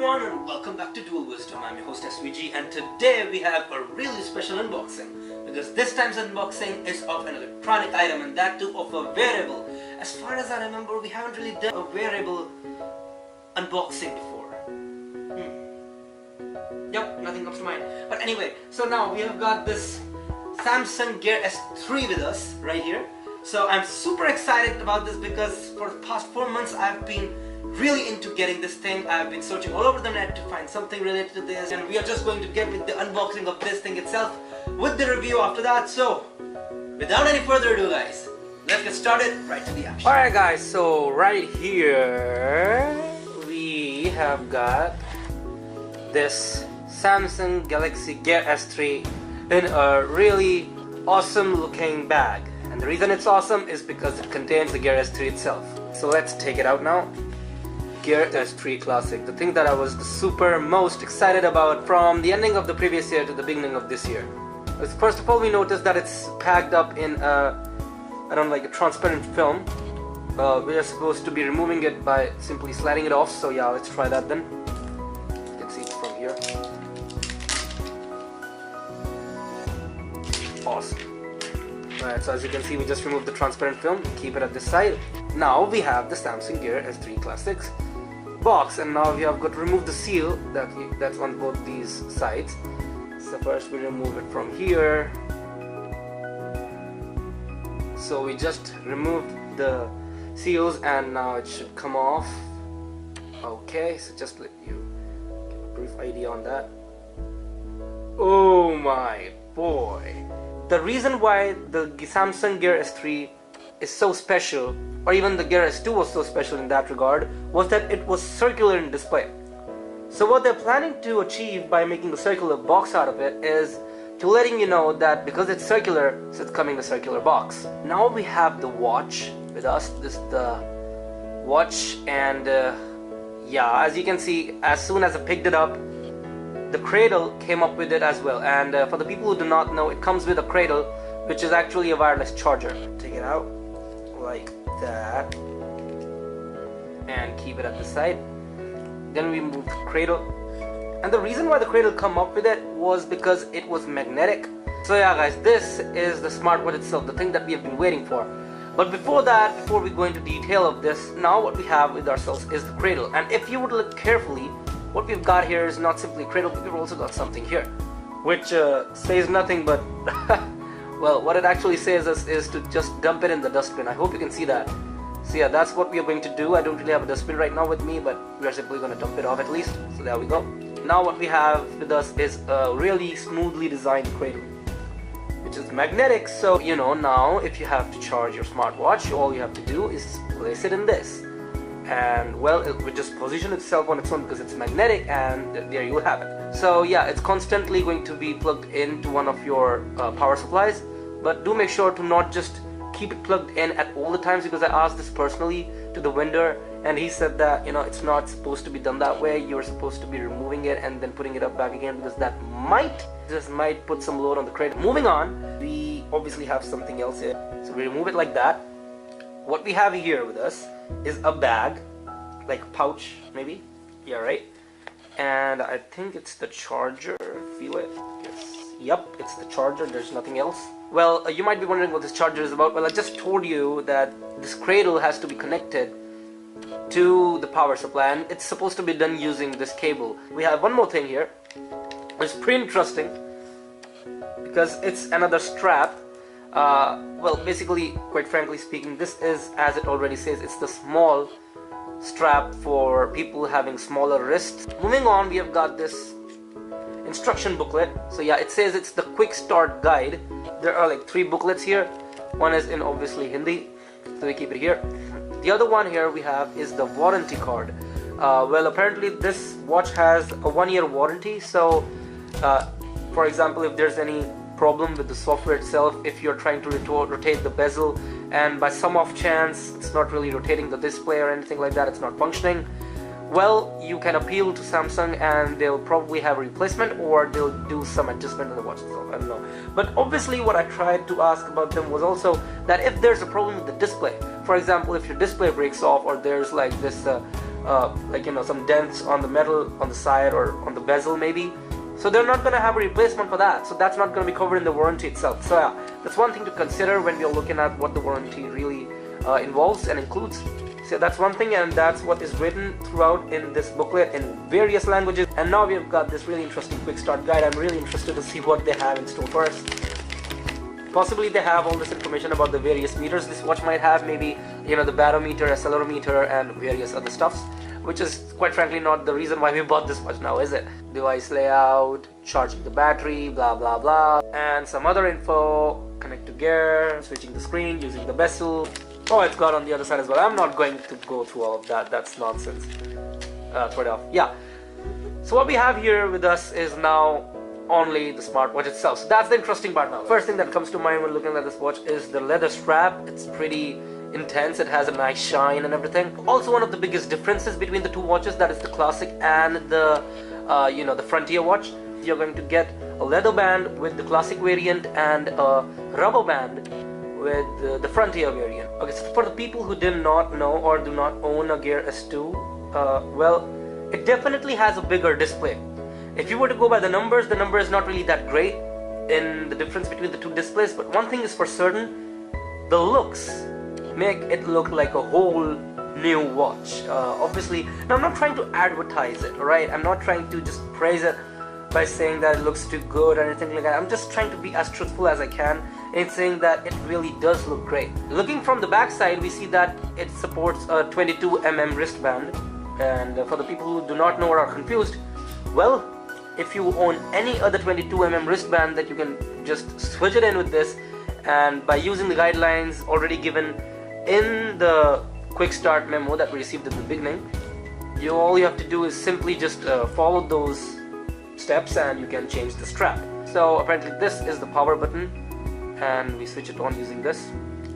everyone and welcome back to Dual Wisdom. I'm your host SVG and today we have a really special unboxing because this time's unboxing is of an electronic item and that too of a wearable. As far as I remember, we haven't really done a wearable unboxing before. Yep, nothing comes to mind. But anyway, so now we have got this Samsung Gear S3 with us right here. So I'm super excited about this because for the past 4 months I've been really into getting this thing. I've been searching all over the net to find something related to this, and we are just going to get with the unboxing of this thing itself with the review after that. So without any further ado guys, let's get started right to the action. Alright guys, so right here we have got this Samsung Galaxy Gear S3 in a really awesome looking bag. And the reason it's awesome is because it contains the Gear S3 itself. So let's take it out now. Gear S3 Classic, the thing that I was the most excited about from the ending of the previous year to the beginning of this year. First of all, we noticed that it's packed up in a transparent film. We are supposed to be removing it by simply sliding it off. So yeah, let's try that then. You can see it from here. Awesome. Alright, so as you can see, we just removed the transparent film, keep it at this side. Now we have the Samsung Gear S3 Classics box, and now we have got to remove the seal that's on both these sides. So first we remove it from here. So we just removed the seals and now it should come off. Okay, so just let you get a brief idea on that. Oh my boy! The reason why the Samsung Gear S3 is so special, or even the Gear S2 was so special in that regard, was that it was circular in display. So what they're planning to achieve by making a circular box out of it is to letting you know that because it's circular, so it's coming in a circular box. Now we have the watch with us. This is the watch, and yeah, as you can see, as soon as I picked it up, the cradle came up with it as well. And for the people who do not know, it comes with a cradle which is actually a wireless charger. Take it out like that and keep it at the side. Then we move the cradle, and the reason why the cradle come up with it was because it was magnetic. So yeah guys, this is the smartwatch itself, the thing that we have been waiting for. But before that, before we go into detail of this, now what we have with ourselves is the cradle. And if you would look carefully, what we've got here is not simply a cradle, but we've also got something here which says nothing but well, what it actually says is to just dump it in the dustbin. I hope you can see that. So yeah, that's what we are going to do. I don't really have a dustbin right now with me, but we are simply going to dump it off at least. So there we go. Now what we have with us is a really smoothly designed cradle, which is magnetic. So you know, now if you have to charge your smartwatch, all you have to do is place it in this. And well, it will just position itself on its own because it's magnetic, and there you have it. So yeah, it's constantly going to be plugged into one of your power supplies, but do make sure to not just keep it plugged in at all the times, because I asked this personally to the vendor and he said that, you know, it's not supposed to be done that way. You're supposed to be removing it and then putting it up back again, because that might put some load on the cradle. Moving on, we obviously have something else here, so we remove it like that. What we have here with us is a bag, like a pouch maybe, yeah, right? And I think it's the charger. Feel it? Yes. Yep, it's the charger. There's nothing else. Well, you might be wondering what this charger is about. Well, I just told you that this cradle has to be connected to the power supply, and it's supposed to be done using this cable. We have one more thing here. It's pretty interesting because it's another strap. Well, basically, quite frankly speaking, this is, as it already says, it's the small strap for people having smaller wrists. Moving on, we have got this instruction booklet. So yeah, it says it's the quick start guide. There are like 3 booklets here. One is in obviously Hindi, so we keep it here. The other one here we have is the warranty card. Well, apparently this watch has a 1-year warranty. So for example, if there's any problem with the software itself, if you're trying to rotate the bezel and by some off chance it's not really rotating the display or anything like that, it's not functioning, well, you can appeal to Samsung and they'll probably have a replacement, or they'll do some adjustment in the watch itself. I don't know. But obviously what I tried to ask about them was also that if there's a problem with the display, for example, if your display breaks off or there's like this like, you know, some dents on the metal on the side or on the bezel maybe. So they're not going to have a replacement for that. So that's not going to be covered in the warranty itself. So yeah, that's one thing to consider when we're looking at what the warranty really involves and includes. So that's one thing, and that's what is written throughout in this booklet in various languages. And now we've got this really interesting quick start guide. I'm really interested to see what they have in store for us. Possibly they have all this information about the various meters this watch might have, maybe, you know, the barometer, accelerometer, and various other stuffs, which is quite frankly not the reason why we bought this watch now, is it? Device layout, charging the battery, blah blah blah, and some other info, connect to gear, switching the screen, using the bezel. Oh, it's got on the other side as well. I'm not going to go through all of that, that's nonsense. Throw it off. Yeah, so what we have here with us is now only the smartwatch itself. So that's the interesting part now. First thing that comes to mind when looking at this watch is the leather strap. It's pretty intense, it has a nice shine and everything. Also, one of the biggest differences between the two watches, that is the classic and the you know, the frontier watch. You're going to get a leather band with the classic variant and a rubber band with the frontier variant. Okay, so for the people who did not know or do not own a Gear S2, well, it definitely has a bigger display. If you were to go by the number is not really that great in the difference between the two displays, but one thing is for certain, the looks make it look like a whole new watch. Obviously, now I'm not trying to advertise it, alright? I'm not trying to just praise it by saying that it looks too good or anything like that. I'm just trying to be as truthful as I can in saying that it really does look great. Looking from the back side, we see that it supports a 22mm wristband, and for the people who do not know or are confused, well, if you own any other 22mm wristband, that you can just switch it in with this, and by using the guidelines already given in the quick start memo that we received at the beginning, all you have to do is simply just follow those steps and you can change the strap. So apparently this is the power button, and we switch it on using this.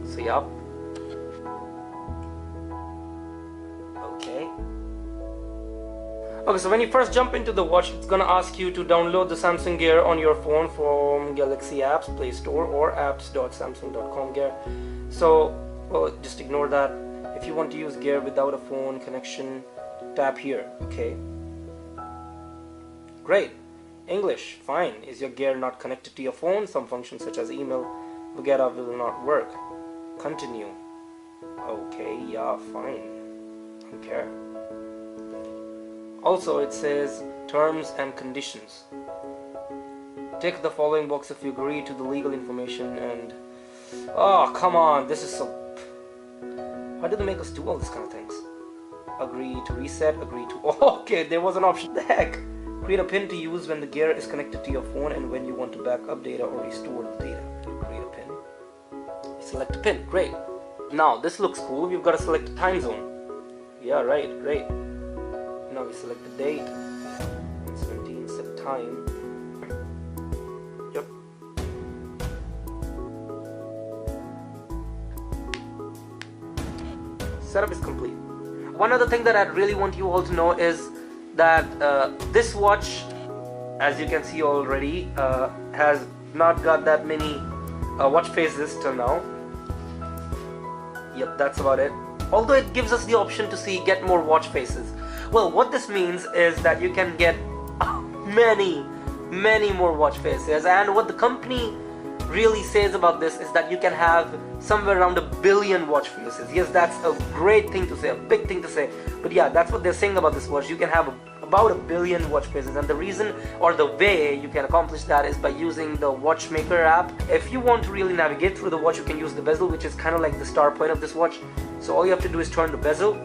So yeah, okay, so when you first jump into the watch, it's gonna ask you to download the Samsung Gear on your phone from Galaxy Apps, Play Store, or apps.samsung.com Gear. So, well, just ignore that. If you want to use Gear without a phone connection, tap here. Okay. Great. English, fine. Is your Gear not connected to your phone? Some functions such as email, Figuratively will not work. Continue. Okay, yeah, fine. I don't care. Also, it says terms and conditions. Tick the following box if you agree to the legal information and... Oh, come on, this is so... Why do they make us do all these kind of things? Agree to reset, agree to... Oh, okay, there was an option. What the heck? Create a pin to use when the Gear is connected to your phone and when you want to back up data or restore the data. Create a pin. Select a pin, great. Now, this looks cool. We've got to select a time zone. Yeah, right, great. Now we select the date, 17, set time. Yep. Setup is complete. One other thing that I really want you all to know is that this watch, as you can see already, has not got that many watch faces till now. Yep, that's about it. Although it gives us the option to get more watch faces. Well, what this means is that you can get many more watch faces, and what the company really says about this is that you can have somewhere around 1 billion watch faces. Yes, that's a great thing to say, a big thing to say, but yeah, that's what they're saying about this watch. You can have about 1 billion watch faces, and the reason or the way you can accomplish that is by using the watchmaker app. If you want to really navigate through the watch, you can use the bezel, which is kind of like the star point of this watch. So all you have to do is turn the bezel.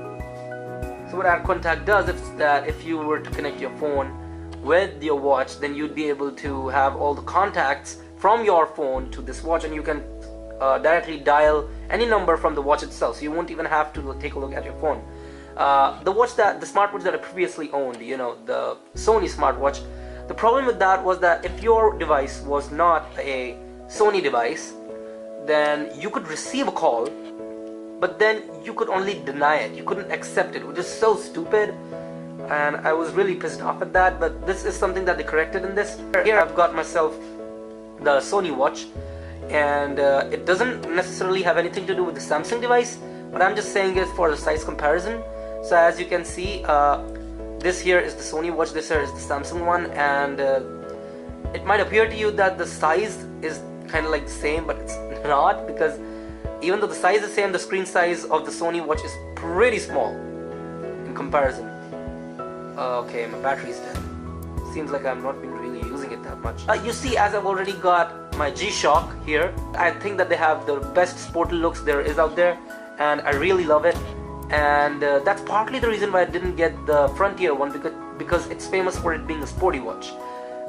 So what Add Contact does is that if you were to connect your phone with your watch, then you'd be able to have all the contacts from your phone to this watch, and you can directly dial any number from the watch itself, so you won't even have to take a look at your phone. The smartwatch that I previously owned, you know, the Sony smartwatch, the problem with that was that if your device was not a Sony device, then you could receive a call, but then you could only deny it, you couldn't accept it, which is so stupid, and I was really pissed off at that. But this is something that they corrected in this. Here I've got myself the Sony watch, and it doesn't necessarily have anything to do with the Samsung device, but I'm just saying it for the size comparison. So as you can see, this here is the Sony watch, this here is the Samsung one, and it might appear to you that the size is kind of like the same, but it's not, because even though the size is the same, the screen size of the Sony watch is pretty small in comparison. Okay, my battery's dead. Seems like I'm not been really using it that much. You see, as I've already got my G-Shock here, I think that they have the best sporty looks there is out there, and I really love it. And that's partly the reason why I didn't get the Frontier one, because it's famous for it being a sporty watch.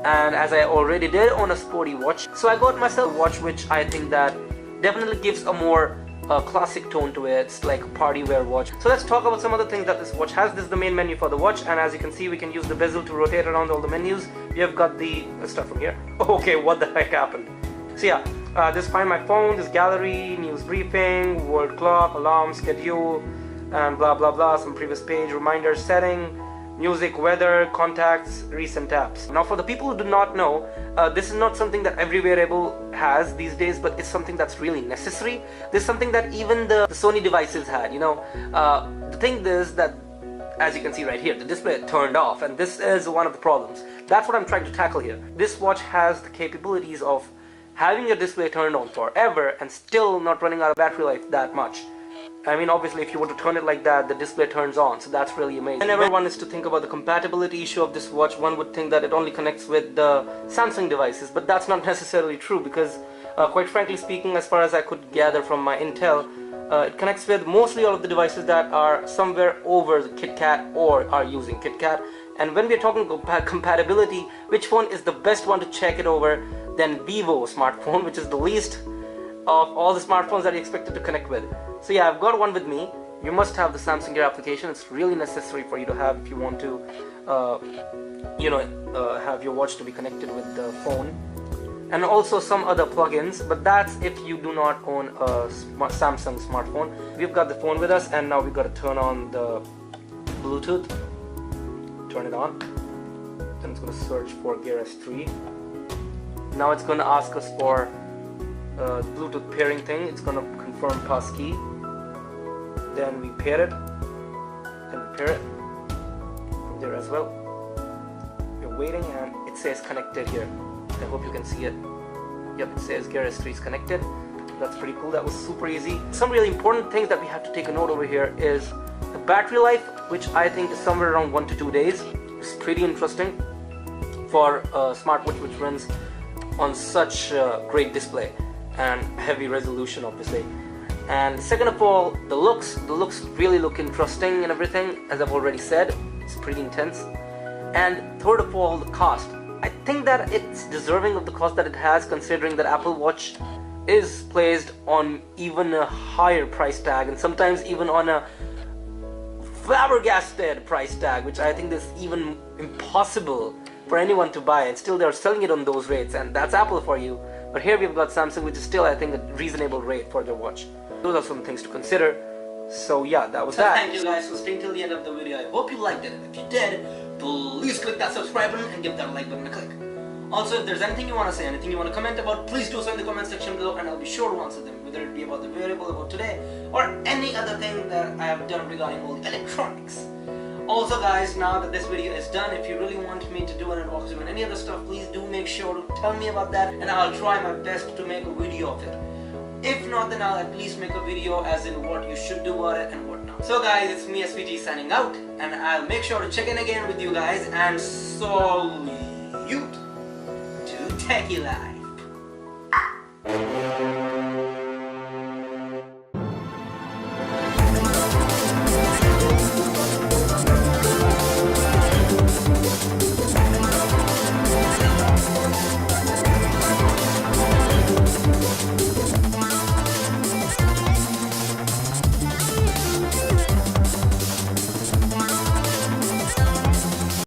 And as I already did own a sporty watch, so I got myself a watch which I think that definitely gives a more classic tone to it. It's like a party wear watch. So let's talk about some other things that this watch has. This is the main menu for the watch, and as you can see, we can use the bezel to rotate around all the menus. We have got the, let's start from here. Okay, what the heck happened? So yeah, this Find My Phone, this gallery, news briefing, world clock, alarm, schedule, and blah blah blah, some previous page, reminder, setting, music, weather, contacts, recent apps. Now for the people who do not know, this is not something that every wearable has these days, but it's something that's really necessary. This is something that even the Sony devices had, you know. The thing is that, as you can see right here, the display turned off, and this is one of the problems. That's what I'm trying to tackle here. This watch has the capabilities of having your display turned on forever and still not running out of battery life that much. I mean, obviously, if you were to turn it like that, the display turns on, so that's really amazing. Whenever one is to think about the compatibility issue of this watch, one would think that it only connects with the Samsung devices, but that's not necessarily true, because quite frankly speaking, as far as I could gather from my intel, it connects with mostly all of the devices that are somewhere over the KitKat or are using KitKat. And when we are talking compatibility, which phone is the best one to check it over than Vivo smartphone, which is the least of all the smartphones that you expected to connect with. So yeah, I've got one with me. You must have the Samsung Gear application. It's really necessary for you to have if you want to, have your watch to be connected with the phone. And also some other plugins, but that's if you do not own a Samsung smartphone. We've got the phone with us, and now we've got to turn on the Bluetooth. Turn it on. Then it's going to search for Gear S3. Now it's going to ask us for the Bluetooth pairing thing. It's going to confirm passkey. Then we pair it. Then we pair it from there as well. We're waiting, and it says connected here. I hope you can see it. Yep, it says Gear S3 is connected. That's pretty cool. That was super easy. Some really important things that we have to take a note over here is the battery life, which I think is somewhere around 1 to 2 days. It's pretty interesting for a smartwatch which runs on such a great display and heavy resolution, obviously. And second of all, the looks really look interesting and everything, as I've already said. It's pretty intense. And third of all, the cost. I think that it's deserving of the cost that it has, considering that Apple Watch is placed on even a higher price tag, and sometimes even on a flabbergasted price tag, which I think is even impossible for anyone to buy, and still they're selling it on those rates, and that's Apple for you. But here we've got Samsung, which is still, I think, a reasonable rate for their watch. Those are some things to consider. So yeah, that was that. Thank you guys for staying till the end of the video. I hope you liked it. If you did, please click that subscribe button and give that like button a click. Also, if there's anything you want to say, anything you want to comment about, please do so in the comment section below, and I'll be sure to answer them, whether it be about the wearable, about today, or any other thing that I have done regarding all the electronics. Also guys, now that this video is done, if you really want me to do an unboxing and any other stuff, please do make sure to tell me about that, and I'll try my best to make a video of it. If not, then I'll at least make a video as in what you should do about it and what not. So guys, it's me SVG signing out, and I'll make sure to check in again with you guys, and salute to Techie Life.